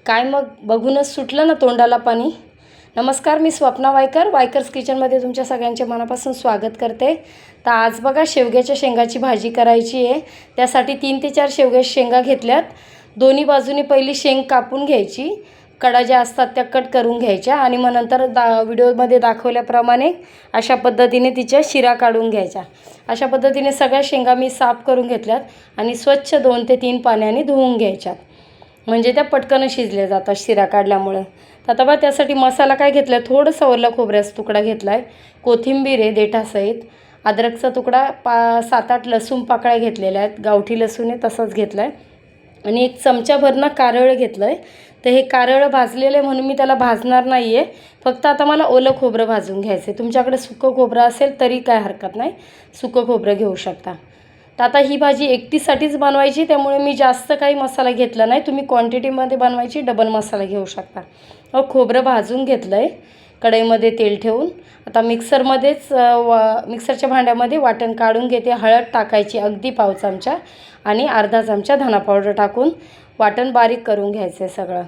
काय मग बघूनच सुटलं ना तोंडाला पाणी. नमस्कार, मी स्वप्ना वायकर, वायकर्स किचनमध्ये तुमच्या सगळ्यांचे मनापासून स्वागत करते. तर आज बघा शेवग्याच्या शेंगाची भाजी करायची आहे. त्यासाठी 3 ते 4 शेवग्याच्या शेंगा घेतल्यात. दोन्ही बाजूनी पहिली शेंग कापून घ्यायची, कडा ज्या असतात त्या कट करून घ्यायच्या आणि मग नंतर व्हिडिओमध्ये दाखवल्याप्रमाणे अशा पद्धतीने तिच्या शिरा काढून घ्यायच्या. अशा पद्धतीने सगळ्या शेंगा मी साफ करून घेतल्यात आणि स्वच्छ 2 ते 3 पाण्याने धुवून घ्यायच्यात, म्हणजे त्या पटकन शिजल्या जातात शिरा काढल्यामुळे. तर आता बघा त्यासाठी मसाला काय घेतला आहे, थोडंसं ओला खोबऱ्याचा तुकडा घेतला आहे, कोथिंबीर आहे देठासहित, अद्रकचा तुकडा 7-8 लसूण पाकळ्या घेतलेल्या आहेत, गावठी लसूण आहे तसंच घेतला आहे, आणि 1 चमचाभर कारळं घेतलं आहे. तर हे कारळं भाजलेलं आहे म्हणून मी त्याला भाजणार नाही आहे, फक्त आता मला ओलं खोबरं भाजून घ्यायचं आहे. तुमच्याकडे सुकं खोबरं असेल तरी काय हरकत नाही, सुकं खोबरं घेऊ शकता. तर आता ही भाजी एकटीसाठीच बनवायची, त्यामुळे मी जास्त काही मसाला घेतला नाही. तुम्ही क्वांटिटीमध्ये बनवायची डबल मसाला घेऊ शकता. खोबरं भाजून घेतलं आहे, कढईमध्ये तेल ठेवून. आता मिक्सरच्या भांड्यामध्ये वाटण काढून घेते. हळद टाकायची अगदी पाव चमचा आणि अर्धा चमचा धना पावडर टाकून वाटण बारीक करून घ्यायचं आहे सगळं.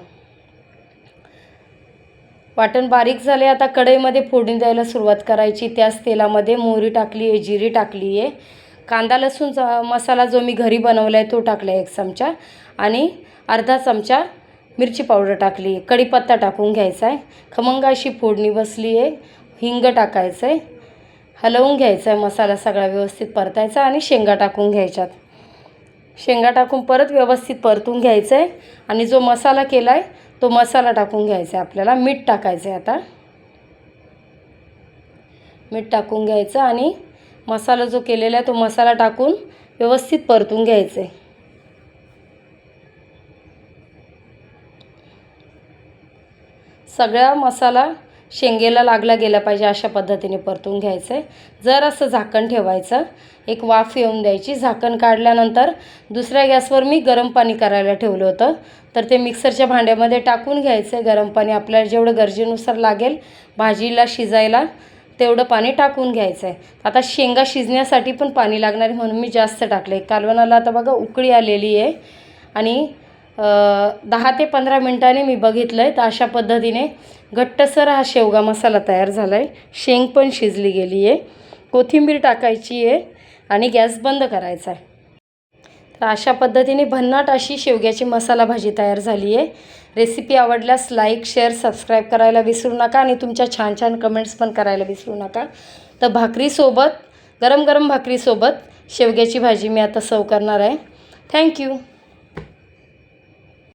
वाटण बारीक झाले. आता कढईमध्ये फोडणी द्यायला सुरुवात करायची. त्याच तेलामध्ये मोहरी टाकली आहे, जिरी टाकली आहे, कांदा लसूणचा मसाला जो मी घरी बनवला आहे तो टाकला आहे 1 चमचा, आणि अर्धा चमचा मिरची पावडर टाकली आहे. कढीपत्ता टाकून घ्यायचा आहे. खमंग अशी फोडणी बसली आहे. हिंग टाकायचं आहे, हलवून घ्यायचं आहे, मसाला सगळा व्यवस्थित परतायचा आणि शेंगा टाकून घ्यायच्यात. शेंगा टाकून परत व्यवस्थित परतून घ्यायचं आहे आणि जो मसाला केला आहे तो मसाला टाकून घ्यायचा आहे. आपल्याला मीठ टाकायचं आहे. आता मीठ टाकून घ्यायचं आणि मसाला जो केलेला आहे तो मसाला टाकून व्यवस्थित परतून घ्यायचं आहे. सगळा मसाला शेंगेला लागला गेला पाहिजे अशा पद्धतीने परतून घ्यायचं आहे. जरासं झाकण ठेवायचं, एक वाफ येऊन द्यायची. झाकण काढल्यानंतर दुसऱ्या गॅसवर मी गरम पाणी करायला ठेवलं होतं, तर ते मिक्सरच्या भांड्यामध्ये टाकून घ्यायचं आहे. गरम पाणी आपल्याला जेवढं गरजेनुसार लागेल भाजीला शिजायला तेवढं पाणी टाकून घ्यायचं आहे. आता शेंगा शिजण्यासाठी पण पाणी लागणार म्हणून मी जास्त टाकलं आहे. कालवणाला आता बघा उकळी आलेली आहे आणि 10 ते 15 मिनिटांनी मी बघितलं आहे तर अशा पद्धतीने घट्टसर हा शेवगा मसाला तयार झाला आहे. शेंग पण शिजली गेली आहे. कोथिंबीर टाकायची आहे आणि गॅस बंद करायचा आहे. तर अशा पद्धतीने भन्नाट अशी शेवग्याची मसाला भाजी तयार झाली आहे. रेसिपी आवडल्यास लाईक, शेअर, सबस्क्राईब करायला विसरू नका आणि तुमच्या छान छान कमेंट्स पण करायला विसरू नका. तर भाकरीसोबत, गरम गरम भाकरीसोबत शेवग्याची भाजी मी आता सर्व करणार आहे. थँक्यू.